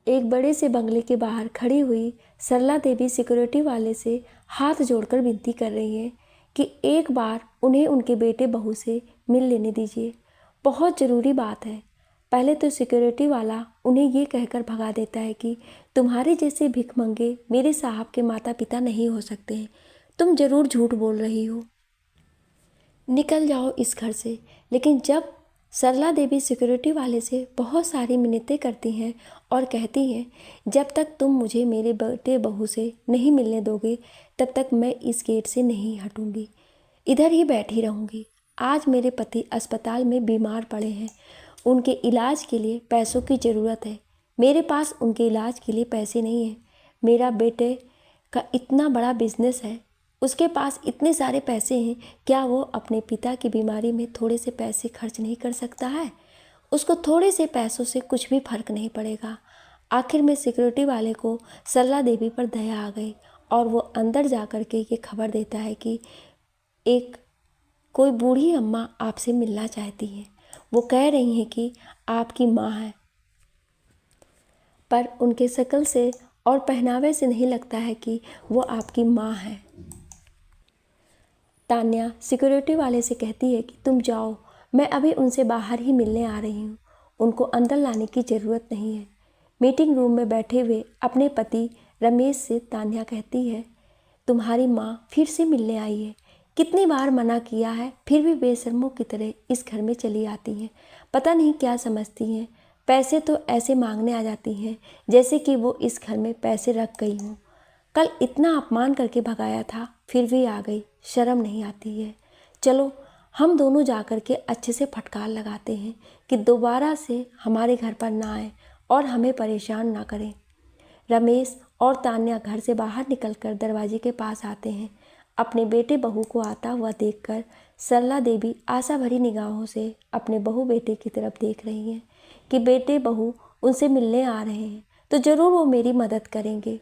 एक बड़े से बंगले के बाहर खड़ी हुई सरला देवी सिक्योरिटी वाले से हाथ जोड़कर विनती कर रही हैं कि एक बार उन्हें उनके बेटे बहू से मिल लेने दीजिए, बहुत ज़रूरी बात है। पहले तो सिक्योरिटी वाला उन्हें ये कहकर भगा देता है कि तुम्हारे जैसे भिखमंगे मेरे साहब के माता पिता नहीं हो सकते हैं, तुम ज़रूर झूठ बोल रही हो, निकल जाओ इस घर से। लेकिन जब सरला देवी सिक्योरिटी वाले से बहुत सारी मिन्नतें करती हैं और कहती हैं जब तक तुम मुझे मेरे बेटे बहू से नहीं मिलने दोगे तब तक मैं इस गेट से नहीं हटूंगी, इधर ही बैठी रहूंगी। आज मेरे पति अस्पताल में बीमार पड़े हैं, उनके इलाज के लिए पैसों की ज़रूरत है। मेरे पास उनके इलाज के लिए पैसे नहीं हैं। मेरा बेटे का इतना बड़ा बिजनेस है, उसके पास इतने सारे पैसे हैं, क्या वो अपने पिता की बीमारी में थोड़े से पैसे खर्च नहीं कर सकता है? उसको थोड़े से पैसों से कुछ भी फर्क नहीं पड़ेगा। आखिर में सिक्योरिटी वाले को सरला देवी पर दया आ गई और वो अंदर जा कर के ये खबर देता है कि एक कोई बूढ़ी अम्मा आपसे मिलना चाहती हैं। वो कह रही हैं कि आपकी माँ है, पर उनके शक्ल से और पहनावे से नहीं लगता है कि वो आपकी माँ है। तान्या सिक्योरिटी वाले से कहती है कि तुम जाओ, मैं अभी उनसे बाहर ही मिलने आ रही हूँ, उनको अंदर लाने की ज़रूरत नहीं है। मीटिंग रूम में बैठे हुए अपने पति रमेश से तान्या कहती है तुम्हारी माँ फिर से मिलने आई है, कितनी बार मना किया है फिर भी बेशर्मों की तरह इस घर में चली आती हैं। पता नहीं क्या समझती हैं, पैसे तो ऐसे मांगने आ जाती हैं जैसे कि वो इस घर में पैसे रख गई हों। कल इतना अपमान करके भगाया था फिर भी आ गई, शर्म नहीं आती है। चलो हम दोनों जाकर के अच्छे से फटकार लगाते हैं कि दोबारा से हमारे घर पर ना आए और हमें परेशान ना करें। रमेश और तान्या घर से बाहर निकलकर दरवाजे के पास आते हैं। अपने बेटे बहू को आता हुआ देखकर सरला देवी आशा भरी निगाहों से अपने बहू बेटे की तरफ देख रही हैं कि बेटे बहू उनसे मिलने आ रहे हैं तो ज़रूर वो मेरी मदद करेंगे।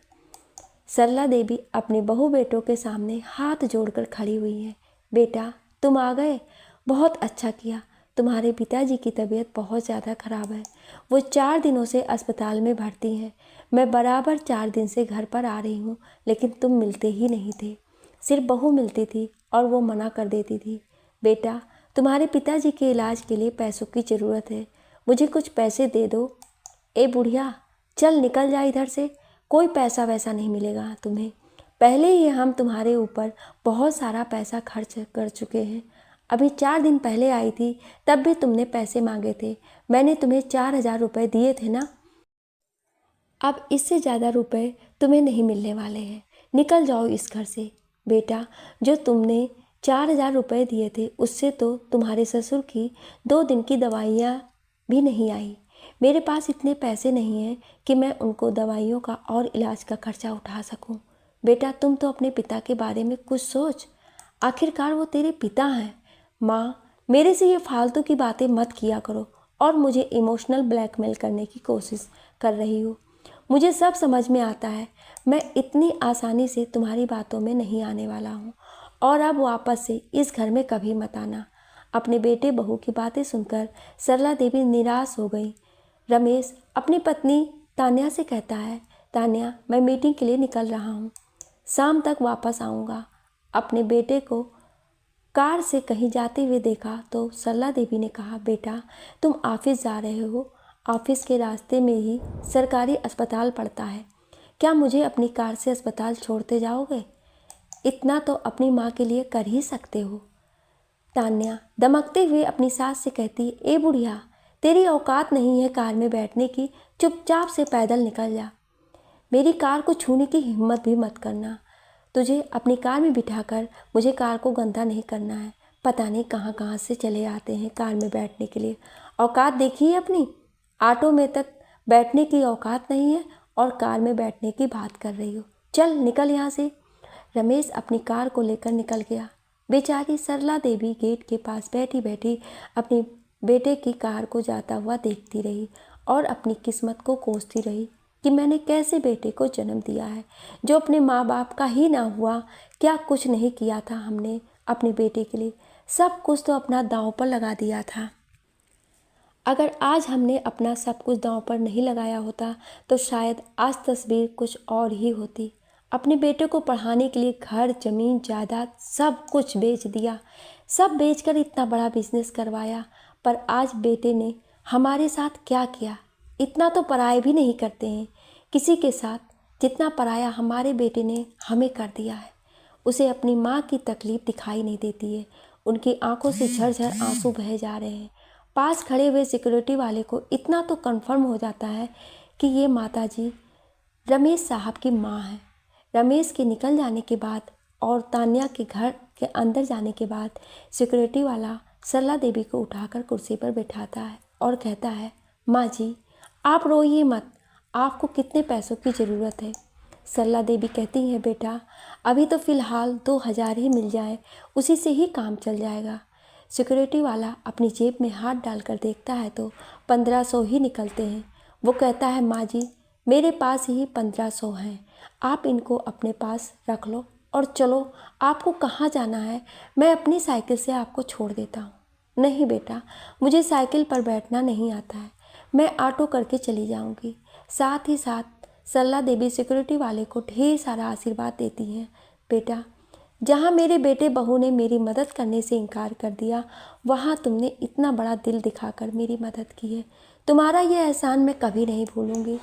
सरला देवी अपने बहू बेटों के सामने हाथ जोड़कर खड़ी हुई है। बेटा तुम आ गए, बहुत अच्छा किया। तुम्हारे पिताजी की तबीयत बहुत ज़्यादा ख़राब है, वो 4 दिनों से अस्पताल में भर्ती हैं। मैं बराबर 4 दिन से घर पर आ रही हूँ लेकिन तुम मिलते ही नहीं थे। सिर्फ बहू मिलती थी और वो मना कर देती थी। बेटा तुम्हारे पिताजी के इलाज के लिए पैसों की ज़रूरत है, मुझे कुछ पैसे दे दो। ए बुढ़िया चल निकल जा इधर से, कोई पैसा वैसा नहीं मिलेगा तुम्हें। पहले ही हम तुम्हारे ऊपर बहुत सारा पैसा खर्च कर चुके हैं। अभी 4 दिन पहले आई थी तब भी तुमने पैसे मांगे थे, मैंने तुम्हें 4,000 रुपये दिए थे ना। अब इससे ज़्यादा रुपए तुम्हें नहीं मिलने वाले हैं, निकल जाओ इस घर से। बेटा जो तुमने 4,000 रुपये दिए थे उससे तो तुम्हारे ससुर की 2 दिन की दवाइयाँ भी नहीं आई। मेरे पास इतने पैसे नहीं हैं कि मैं उनको दवाइयों का और इलाज का खर्चा उठा सकूं। बेटा तुम तो अपने पिता के बारे में कुछ सोच, आखिरकार वो तेरे पिता हैं। माँ मेरे से ये फालतू की बातें मत किया करो और मुझे इमोशनल ब्लैकमेल करने की कोशिश कर रही हो। मुझे सब समझ में आता है, मैं इतनी आसानी से तुम्हारी बातों में नहीं आने वाला हूँ और अब वापस से इस घर में कभी मत आना। अपने बेटे बहू की बातें सुनकर सरला देवी निराश हो गई। रमेश अपनी पत्नी तान्या से कहता है तान्या मैं मीटिंग के लिए निकल रहा हूँ, शाम तक वापस आऊँगा। अपने बेटे को कार से कहीं जाते हुए देखा तो सरला देवी ने कहा बेटा तुम ऑफिस जा रहे हो, ऑफिस के रास्ते में ही सरकारी अस्पताल पड़ता है, क्या मुझे अपनी कार से अस्पताल छोड़ते जाओगे? इतना तो अपनी माँ के लिए कर ही सकते हो। तान्या दमकते हुए अपनी सास से कहती ए बुढ़िया तेरी औकात नहीं है कार में बैठने की, चुपचाप से पैदल निकल जा। मेरी कार को छूने की हिम्मत भी मत करना। तुझे अपनी कार में बिठाकर मुझे कार को गंदा नहीं करना है। पता नहीं कहाँ कहाँ से चले आते हैं कार में बैठने के लिए। औकात देखिए अपनी, ऑटो में तक बैठने की औकात नहीं है और कार में बैठने की बात कर रही हो। चल निकल यहाँ से। रमेश अपनी कार को लेकर निकल गया। बेचारी सरला देवी गेट के पास बैठी बैठी अपनी बेटे की कार को जाता हुआ देखती रही और अपनी किस्मत को कोसती रही कि मैंने कैसे बेटे को जन्म दिया है जो अपने माँ बाप का ही ना हुआ। क्या कुछ नहीं किया था हमने अपने बेटे के लिए, सब कुछ तो अपना दांव पर लगा दिया था। अगर आज हमने अपना सब कुछ दांव पर नहीं लगाया होता तो शायद आज तस्वीर कुछ और ही होती। अपने बेटे को पढ़ाने के लिए घर, जमीन, जायदाद सब कुछ बेच दिया, सब बेचकर इतना बड़ा बिजनेस करवाया। पर आज बेटे ने हमारे साथ क्या किया, इतना तो पराये भी नहीं करते हैं किसी के साथ, जितना पराया हमारे बेटे ने हमें कर दिया है। उसे अपनी माँ की तकलीफ दिखाई नहीं देती है, उनकी आंखों से झरझर आंसू बहे जा रहे हैं। पास खड़े हुए सिक्योरिटी वाले को इतना तो कंफर्म हो जाता है कि ये माताजी रमेश साहब की माँ है। रमेश के निकल जाने के बाद और तान्या के घर के अंदर जाने के बाद सिक्योरिटी वाला सरला देवी को उठाकर कुर्सी पर बैठाता है और कहता है, माँ जी आप रोइए मत, आपको कितने पैसों की ज़रूरत है। सरला देवी कहती है, बेटा अभी तो फ़िलहाल 2000 ही मिल जाए, उसी से ही काम चल जाएगा। सिक्योरिटी वाला अपनी जेब में हाथ डालकर देखता है तो 1500 ही निकलते हैं। वो कहता है, माँ जी मेरे पास ही 1500 हैं, आप इनको अपने पास रख लो और चलो, आपको कहाँ जाना है मैं अपनी साइकिल से आपको छोड़ देता हूँ। नहीं बेटा, मुझे साइकिल पर बैठना नहीं आता है, मैं ऑटो करके चली जाऊँगी। साथ ही साथ सरला देवी सिक्योरिटी वाले को ढेर सारा आशीर्वाद देती हैं। बेटा जहाँ मेरे बेटे बहू ने मेरी मदद करने से इनकार कर दिया, वहाँ तुमने इतना बड़ा दिल दिखाकर मेरी मदद की है, तुम्हारा ये एहसान मैं कभी नहीं भूलूंगी।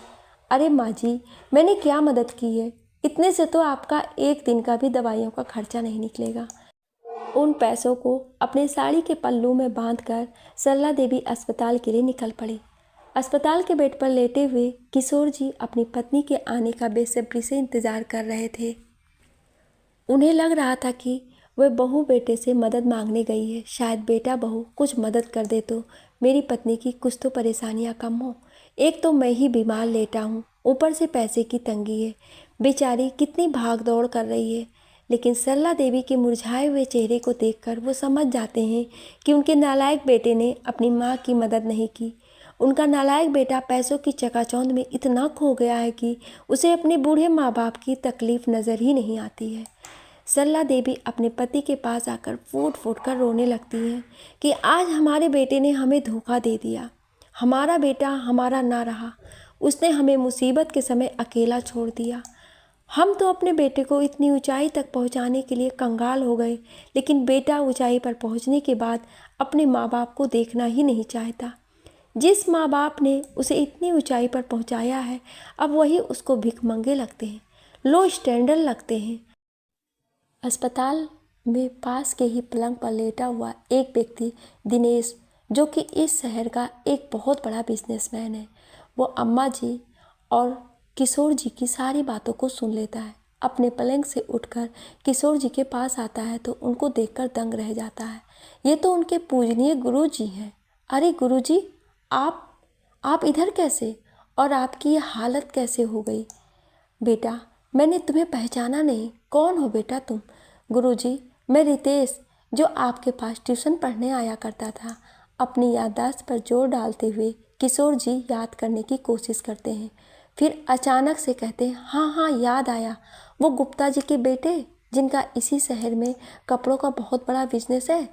अरे माँ जी मैंने क्या मदद की है, इतने से तो आपका एक दिन का भी दवाइयों का खर्चा नहीं निकलेगा। उन पैसों को अपने साड़ी के पल्लू में बांधकर सरला देवी अस्पताल के लिए निकल पड़ी। अस्पताल के बेड पर लेटे हुए किशोर जी अपनी पत्नी के आने का बेसब्री से इंतज़ार कर रहे थे। उन्हें लग रहा था कि वह बहू बेटे से मदद मांगने गई है, शायद बेटा बहू कुछ मदद कर दे तो मेरी पत्नी की कुछ तो परेशानियां कम हो। एक तो मैं ही बीमार लेटा हूँ, ऊपर से पैसे की तंगी है, बेचारी कितनी भाग दौड़ कर रही है। लेकिन सरला देवी के मुरझाए हुए चेहरे को देखकर वो समझ जाते हैं कि उनके नालायक बेटे ने अपनी माँ की मदद नहीं की। उनका नालायक बेटा पैसों की चकाचौंध में इतना खो गया है कि उसे अपने बूढ़े माँ बाप की तकलीफ नज़र ही नहीं आती है। सरला देवी अपने पति के पास आकर फूट फूट कर रोने लगती हैं कि आज हमारे बेटे ने हमें धोखा दे दिया, हमारा बेटा हमारा ना रहा, उसने हमें मुसीबत के समय अकेला छोड़ दिया। हम तो अपने बेटे को इतनी ऊंचाई तक पहुंचाने के लिए कंगाल हो गए, लेकिन बेटा ऊंचाई पर पहुंचने के बाद अपने माँ बाप को देखना ही नहीं चाहता। जिस माँ बाप ने उसे इतनी ऊंचाई पर पहुंचाया है, अब वही उसको भिखमंगे लगते हैं, लो स्टैंडर्ड लगते हैं। अस्पताल में पास के ही पलंग पर लेटा हुआ एक व्यक्ति दिनेश, जो कि इस शहर का एक बहुत बड़ा बिजनेसमैन है, वो अम्मा जी और किशोर जी की सारी बातों को सुन लेता है। अपने पलंग से उठकर किशोर जी के पास आता है तो उनको देखकर दंग रह जाता है। ये तो उनके पूजनीय गुरु जी हैं। अरे गुरु जी, आप इधर कैसे, और आपकी ये हालत कैसे हो गई? बेटा मैंने तुम्हें पहचाना नहीं, कौन हो बेटा तुम? गुरुजी मैं रितेश, जो आपके पास ट्यूशन पढ़ने आया करता था। अपनी याददाश्त पर जोर डालते हुए किशोर जी याद करने की कोशिश करते हैं, फिर अचानक से कहते हैं, हाँ हाँ याद आया, वो गुप्ता जी के बेटे जिनका इसी शहर में कपड़ों का बहुत बड़ा बिजनेस है,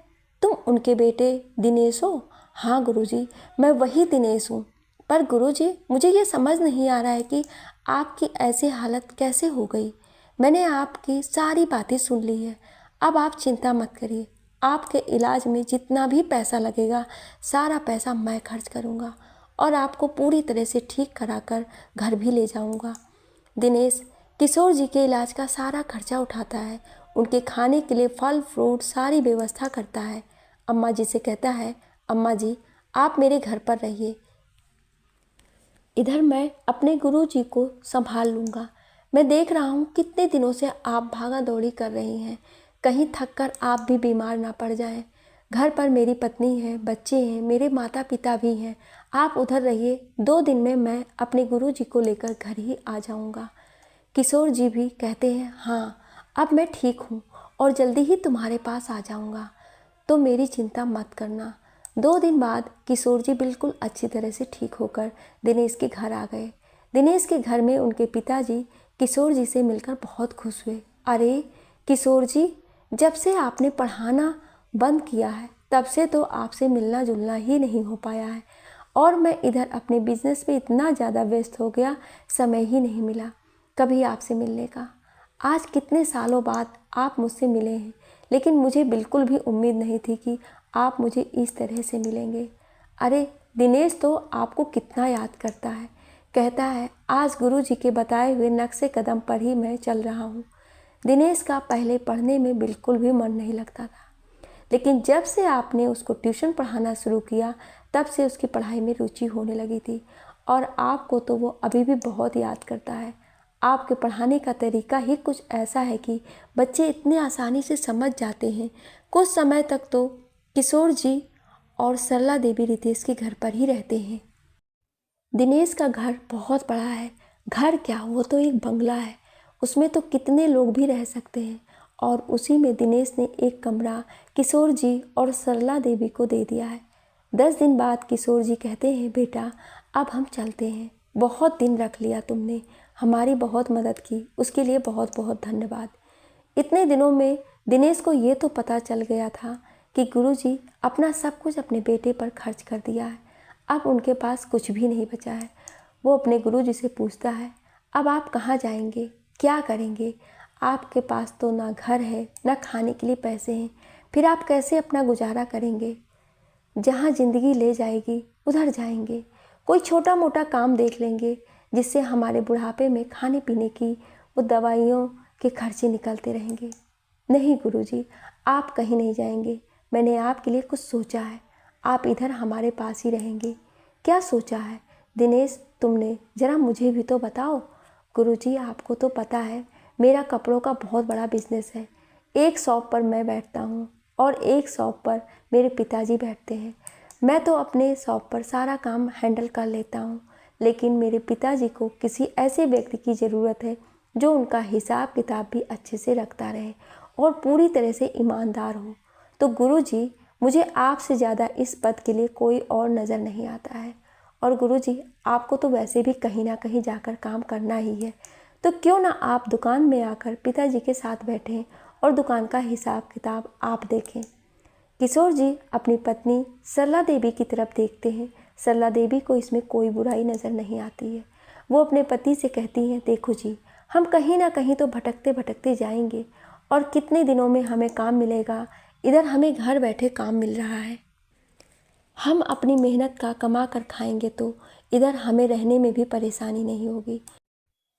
तुम उनके बेटे दिनेश हो? हाँ गुरुजी मैं वही दिनेश हूँ। पर गुरुजी मुझे ये समझ नहीं आ रहा है कि आपकी ऐसी हालत कैसे हो गई। मैंने आपकी सारी बातें सुन ली है, अब आप चिंता मत करिए, आपके इलाज में जितना भी पैसा लगेगा सारा पैसा मैं खर्च करूँगा और आपको पूरी तरह से ठीक कराकर घर भी ले जाऊँगा। दिनेश किशोर जी के इलाज का सारा खर्चा उठाता है, उनके खाने के लिए फल फ्रूट सारी व्यवस्था करता है। अम्मा जी से कहता है, अम्मा जी आप मेरे घर पर रहिए, इधर मैं अपने गुरु जी को संभाल लूँगा। मैं देख रहा हूँ कितने दिनों से आप भागा दौड़ी कर रही हैं, कहीं थक कर आप भी बीमार ना पड़ जाएं। घर पर मेरी पत्नी है, बच्चे हैं, मेरे माता पिता भी हैं, आप उधर रहिए, 2 दिन में मैं अपने गुरु जी को लेकर घर ही आ जाऊँगा। किशोर जी भी कहते हैं, हाँ अब मैं ठीक हूँ और जल्दी ही तुम्हारे पास आ जाऊँगा, तो मेरी चिंता मत करना। 2 दिन बाद किशोर जी बिल्कुल अच्छी तरह से ठीक होकर दिनेश के घर आ गए। दिनेश के घर में उनके पिताजी किशोर जी से मिलकर बहुत खुश हुए। अरे किशोर जी, जब से आपने पढ़ाना बंद किया है तब से तो आपसे मिलना जुलना ही नहीं हो पाया है, और मैं इधर अपने बिजनेस में इतना ज़्यादा व्यस्त हो गया, समय ही नहीं मिला कभी आपसे मिलने का। आज कितने सालों बाद आप मुझसे मिले हैं, लेकिन मुझे बिल्कुल भी उम्मीद नहीं थी कि आप मुझे इस तरह से मिलेंगे। अरे दिनेश तो आपको कितना याद करता है, कहता है आज गुरुजी के बताए हुए नक्शे कदम पर ही मैं चल रहा हूँ। दिनेश का पहले पढ़ने में बिल्कुल भी मन नहीं लगता था, लेकिन जब से आपने उसको ट्यूशन पढ़ाना शुरू किया तब से उसकी पढ़ाई में रुचि होने लगी थी, और आपको तो वो अभी भी बहुत याद करता है। आपके पढ़ाने का तरीका ही कुछ ऐसा है कि बच्चे इतने आसानी से समझ जाते हैं। कुछ समय तक तो किशोर जी और सरला देवी रितेश के घर पर ही रहते हैं। दिनेश का घर बहुत बड़ा है, घर क्या वो तो एक बंगला है, उसमें तो कितने लोग भी रह सकते हैं। और उसी में दिनेश ने एक कमरा किशोर जी और सरला देवी को दे दिया है। 10 दिन बाद किशोर जी कहते हैं बेटा अब हम चलते हैं, बहुत दिन रख लिया तुमने, हमारी बहुत मदद की, उसके लिए बहुत बहुत धन्यवाद। इतने दिनों में दिनेश को ये तो पता चल गया था कि गुरुजी अपना सब कुछ अपने बेटे पर खर्च कर दिया है, अब उनके पास कुछ भी नहीं बचा है। वो अपने गुरुजी से पूछता है अब आप कहाँ जाएंगे, क्या करेंगे, आपके पास तो ना घर है ना खाने के लिए पैसे हैं, फिर आप कैसे अपना गुजारा करेंगे। जहाँ ज़िंदगी ले जाएगी उधर जाएंगे, कोई छोटा मोटा काम देख लेंगे जिससे हमारे बुढ़ापे में खाने पीने की वो दवाइयों के खर्चे निकलते रहेंगे। नहीं गुरुजी, आप कहीं नहीं जाएंगे, मैंने आपके लिए कुछ सोचा है, आप इधर हमारे पास ही रहेंगे। क्या सोचा है दिनेश तुमने, ज़रा मुझे भी तो बताओ। गुरुजी आपको तो पता है मेरा कपड़ों का बहुत बड़ा बिजनेस है, एक शॉप पर मैं बैठता हूँ और एक शॉप पर मेरे पिताजी बैठते हैं। मैं तो अपने शॉप पर सारा काम हैंडल कर लेता हूँ, लेकिन मेरे पिताजी को किसी ऐसे व्यक्ति की ज़रूरत है जो उनका हिसाब किताब भी अच्छे से रखता रहे और पूरी तरह से ईमानदार हो। तो गुरुजी मुझे आपसे ज़्यादा इस पद के लिए कोई और नज़र नहीं आता है, और गुरुजी आपको तो वैसे भी कहीं ना कहीं जाकर काम करना ही है, तो क्यों ना आप दुकान में आकर पिताजी के साथ बैठें और दुकान का हिसाब किताब आप देखें। किशोर जी अपनी पत्नी सरला देवी की तरफ देखते हैं। सरला देवी को इसमें कोई बुराई नज़र नहीं आती है। वो अपने पति से कहती हैं देखो जी, हम कहीं ना कहीं तो भटकते भटकते जाएंगे, और कितने दिनों में हमें काम मिलेगा, इधर हमें घर बैठे काम मिल रहा है, हम अपनी मेहनत का कमा कर खाएंगे तो इधर हमें रहने में भी परेशानी नहीं होगी।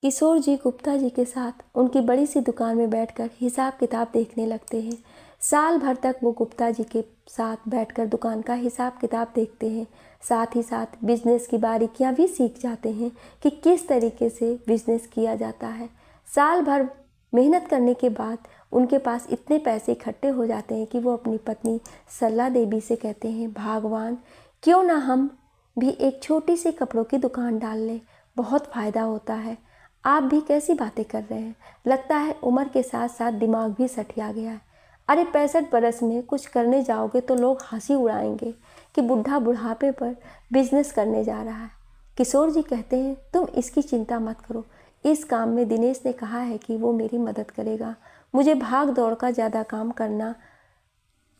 किशोर जी गुप्ता जी के साथ उनकी बड़ी सी दुकान में बैठकर हिसाब किताब देखने लगते हैं। साल भर तक वो गुप्ता जी के साथ बैठकर दुकान का हिसाब किताब देखते हैं, साथ ही साथ बिजनेस की बारीकियां भी सीख जाते हैं कि किस तरीके से बिजनेस किया जाता है। साल भर मेहनत करने के बाद उनके पास इतने पैसे इकट्ठे हो जाते हैं कि वो अपनी पत्नी सरला देवी से कहते हैं भगवान क्यों ना हम भी एक छोटी सी कपड़ों की दुकान डाल लें, बहुत फ़ायदा होता है। आप भी कैसी बातें कर रहे हैं, लगता है उम्र के साथ साथ दिमाग भी सठिया गया है। अरे 65 बरस में कुछ करने जाओगे तो लोग हंसी उड़ाएंगे कि बुढ़ा बुढ़ापे पर बिजनेस करने जा रहा है। किशोर जी कहते हैं तुम इसकी चिंता मत करो, इस काम में दिनेश ने कहा है कि वो मेरी मदद करेगा, मुझे भाग दौड़ का ज़्यादा काम करना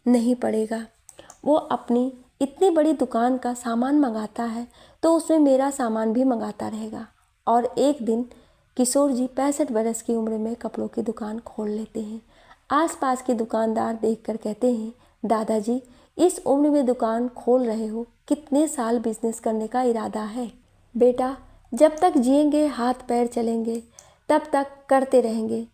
नहीं पड़ेगा। वो अपनी इतनी बड़ी दुकान का सामान मंगाता है तो उसमें मेरा सामान भी मंगाता रहेगा। और एक दिन किशोर जी 65 बरस की उम्र में कपड़ों की दुकान खोल लेते हैं। आसपास के दुकानदार देखकर कहते हैं दादाजी इस उम्र में दुकान खोल रहे हो, कितने साल बिजनेस करने का इरादा है। बेटा जब तक जिएंगे हाथ पैर चलेंगे तब तक करते रहेंगे,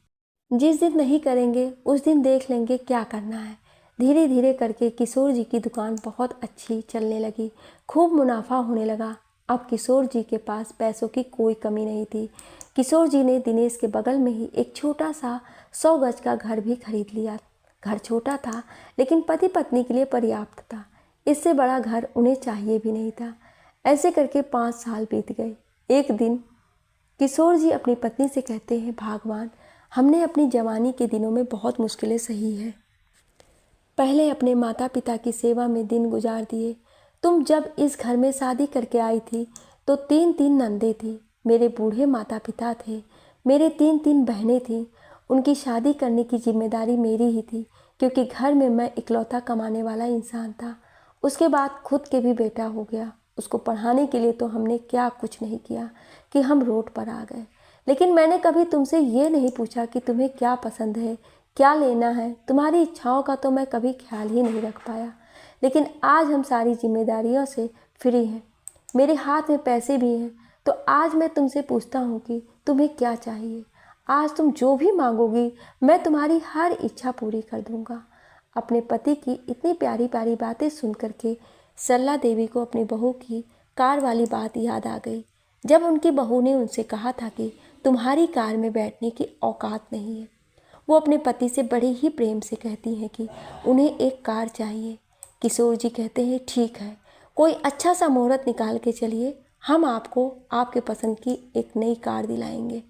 जिस दिन नहीं करेंगे उस दिन देख लेंगे क्या करना है। धीरे धीरे करके किशोर जी की दुकान बहुत अच्छी चलने लगी, खूब मुनाफा होने लगा। अब किशोर जी के पास पैसों की कोई कमी नहीं थी। किशोर जी ने दिनेश के बगल में ही एक छोटा सा 100 गज का घर भी खरीद लिया। घर छोटा था लेकिन पति पत्नी के लिए पर्याप्त था, इससे बड़ा घर उन्हें चाहिए भी नहीं था। ऐसे करके 5 साल बीत गए। एक दिन किशोर जी अपनी पत्नी से कहते हैं भगवान हमने अपनी जवानी के दिनों में बहुत मुश्किलें सही है, पहले अपने माता पिता की सेवा में दिन गुजार दिए। तुम जब इस घर में शादी करके आई थी तो 3 नंदे थी, मेरे बूढ़े माता पिता थे, मेरे 3 बहनें थीं। उनकी शादी करने की जिम्मेदारी मेरी ही थी क्योंकि घर में मैं इकलौता कमाने वाला इंसान था। उसके बाद खुद के भी बेटा हो गया, उसको पढ़ाने के लिए तो हमने क्या कुछ नहीं किया कि हम रोड पर आ गए। लेकिन मैंने कभी तुमसे ये नहीं पूछा कि तुम्हें क्या पसंद है, क्या लेना है। तुम्हारी इच्छाओं का तो मैं कभी ख्याल ही नहीं रख पाया। लेकिन आज हम सारी जिम्मेदारियों से फ्री हैं, मेरे हाथ में पैसे भी हैं, तो आज मैं तुमसे पूछता हूँ कि तुम्हें क्या चाहिए। आज तुम जो भी मांगोगी मैं तुम्हारी हर इच्छा पूरी कर दूंगा। अपने पति की इतनी प्यारी प्यारी बातें सुन करके सरला देवी को अपनी बहू की कार वाली बात याद आ गई, जब उनकी बहू ने उनसे कहा था कि तुम्हारी कार में बैठने की औकात नहीं है। वो अपने पति से बड़े ही प्रेम से कहती हैं कि उन्हें एक कार चाहिए। किशोर जी कहते हैं ठीक है, कोई अच्छा सा मुहूर्त निकाल के चलिए, हम आपको आपके पसंद की एक नई कार दिलाएंगे।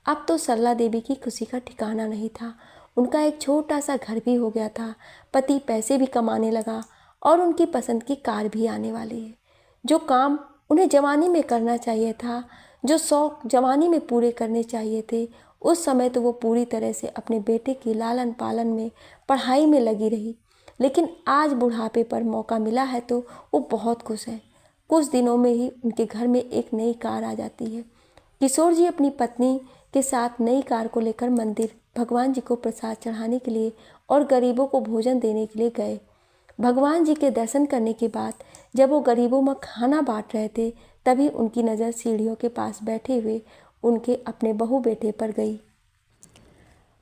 अब तो सरला देवी की खुशी का ठिकाना नहीं था। उनका एक छोटा सा घर भी हो गया था, पति पैसे भी कमाने लगा और उनकी पसंद की कार भी आने वाली है। जो काम उन्हें जवानी में करना चाहिए था, जो शौक जवानी में पूरे करने चाहिए थे, उस समय तो वो पूरी तरह से अपने बेटे की लालन पालन में, पढ़ाई में लगी रही। लेकिन आज बुढ़ापे पर मौका मिला है तो वो बहुत खुश है। कुछ दिनों में ही उनके घर में एक नई कार आ जाती है। किशोर जी अपनी पत्नी के साथ नई कार को लेकर मंदिर भगवान जी को प्रसाद चढ़ाने के लिए और गरीबों को भोजन देने के लिए गए। भगवान जी के दर्शन करने के बाद जब वो गरीबों में खाना बांट रहे थे, तभी उनकी नज़र सीढ़ियों के पास बैठे हुए उनके अपने बहू बेटे पर गई।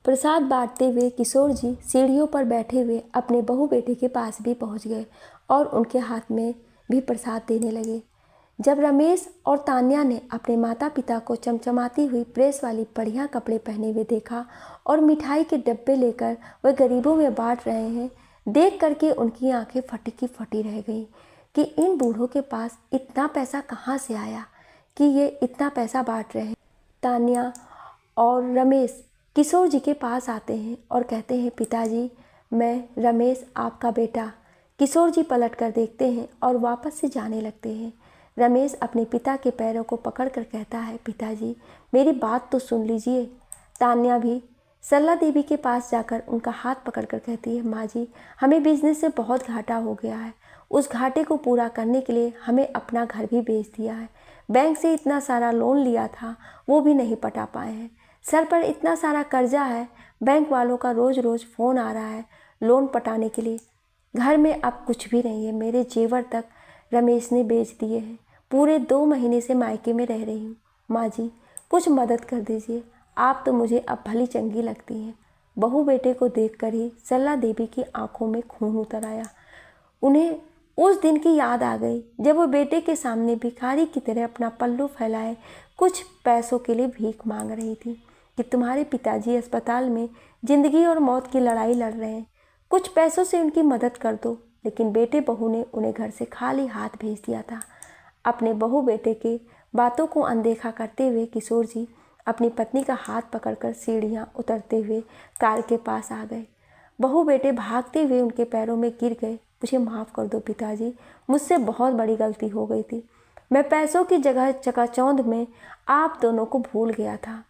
प्रसाद बांटते हुए किशोर जी सीढ़ियों पर बैठे हुए अपने बहू बेटे के पास भी पहुंच गए और उनके हाथ में भी प्रसाद देने लगे। जब रमेश और तान्या ने अपने माता पिता को चमचमाती हुई प्रेस वाली बढ़िया कपड़े पहने हुए देखा और मिठाई के डब्बे लेकर वह गरीबों में बांट रहे हैं, देख करके उनकी आंखें फटी की फटी रह गईं कि इन बूढ़ों के पास इतना पैसा कहाँ से आया कि ये इतना पैसा बांट रहे हैं। तान्या और रमेश किशोर जी के पास आते हैं और कहते हैं पिताजी, मैं रमेश आपका बेटा। किशोर जी पलट कर देखते हैं और वापस से जाने लगते हैं। रमेश अपने पिता के पैरों को पकड़कर कहता है पिताजी, मेरी बात तो सुन लीजिए। तान्या भी सरला देवी के पास जाकर उनका हाथ पकड़कर कहती है माँ जी, हमें बिजनेस से बहुत घाटा हो गया है। उस घाटे को पूरा करने के लिए हमें अपना घर भी बेच दिया है। बैंक से इतना सारा लोन लिया था, वो भी नहीं पटा पाए हैं। सर पर इतना सारा कर्जा है, बैंक वालों का रोज़ रोज़ फ़ोन आ रहा है लोन पटाने के लिए। घर में अब कुछ भी नहीं है, मेरे जेवर तक रमेश ने बेच दिए हैं। पूरे 2 महीने से मायके में रह रही हूँ। माँ जी कुछ मदद कर दीजिए, आप तो मुझे अब भली चंगी लगती हैं। बहू बेटे को देखकर ही सरला देवी की आंखों में खून उतर आया। उन्हें उस दिन की याद आ गई जब वो बेटे के सामने भिखारी की तरह अपना पल्लू फैलाए कुछ पैसों के लिए भीख मांग रही थी कि तुम्हारे पिताजी अस्पताल में ज़िंदगी और मौत की लड़ाई लड़ रहे हैं, कुछ पैसों से उनकी मदद कर दो। लेकिन बेटे बहू ने उन्हें घर से खाली हाथ भेज दिया था। अपने बहू बेटे के बातों को अनदेखा करते हुए किशोर जी अपनी पत्नी का हाथ पकड़कर सीढ़ियाँ उतरते हुए कार के पास आ गए। बहू बेटे भागते हुए उनके पैरों में गिर गए। मुझे माफ़ कर दो पिताजी, मुझसे बहुत बड़ी गलती हो गई थी। मैं पैसों की जगह चकाचौंध में आप दोनों को भूल गया था,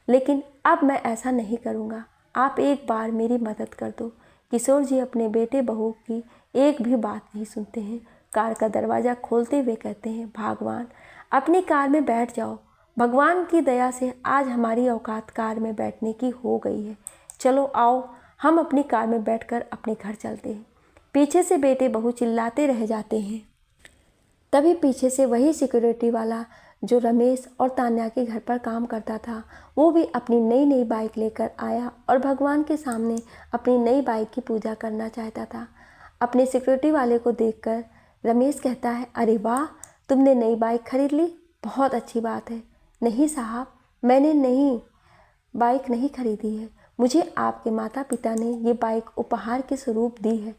लेकिन अब मैं ऐसा नहीं करूँगा। आप एक बार मेरी मदद कर दो। किशोर जी अपने बेटे बहू की एक भी बात नहीं सुनते हैं। कार का दरवाज़ा खोलते हुए कहते हैं भगवान, अपनी कार में बैठ जाओ। भगवान की दया से आज हमारी औकात कार में बैठने की हो गई है। चलो आओ, हम अपनी कार में बैठकर अपने घर चलते हैं। पीछे से बेटे बहू चिल्लाते रह जाते हैं। तभी पीछे से वही सिक्योरिटी वाला जो रमेश और तान्या के घर पर काम करता था, वो भी अपनी नई नई बाइक लेकर आया और भगवान के सामने अपनी नई बाइक की पूजा करना चाहता था। अपने सिक्योरिटी वाले को देखकर रमेश कहता है, अरे वाह, तुमने नई बाइक खरीद ली, बहुत अच्छी बात है। नहीं साहब, मैंने नई बाइक नहीं खरीदी है, मुझे आपके माता पिता ने ये बाइक उपहार के स्वरूप दी है।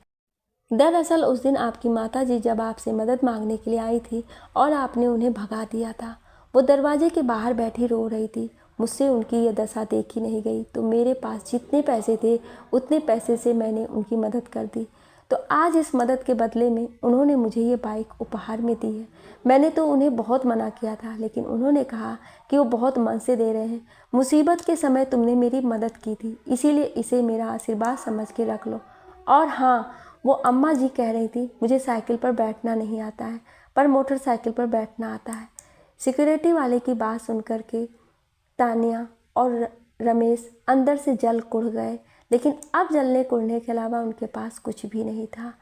दरअसल उस दिन आपकी माता जी जब आपसे मदद मांगने के लिए आई थी और आपने उन्हें भगा दिया था, वो दरवाजे के बाहर बैठी रो रही थी। मुझसे उनकी यह दशा देखी नहीं गई, तो मेरे पास जितने पैसे थे उतने पैसे से मैंने उनकी मदद कर दी। तो आज इस मदद के बदले में उन्होंने मुझे ये बाइक उपहार में दी है। मैंने तो उन्हें बहुत मना किया था, लेकिन उन्होंने कहा कि वो बहुत मन से दे रहे हैं। मुसीबत के समय तुमने मेरी मदद की थी, इसीलिए इसे मेरा आशीर्वाद समझ के रख लो। और हाँ, वो अम्मा जी कह रही थी मुझे साइकिल पर बैठना नहीं आता है, पर मोटरसाइकिल पर बैठना आता है। सिक्योरिटी वाले की बात सुनकर के तानिया और रमेश अंदर से जल कुढ़ गए, लेकिन अब जलने कुढ़ने के अलावा उनके पास कुछ भी नहीं था,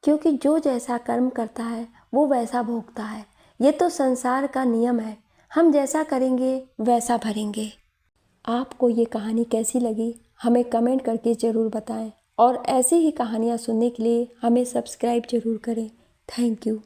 क्योंकि जो जैसा कर्म करता है वो वैसा भोगता है। ये तो संसार का नियम है, हम जैसा करेंगे वैसा भरेंगे। आपको ये कहानी कैसी लगी हमें कमेंट करके ज़रूर बताएं, और ऐसी ही कहानियाँ सुनने के लिए हमें सब्सक्राइब ज़रूर करें। Thank you.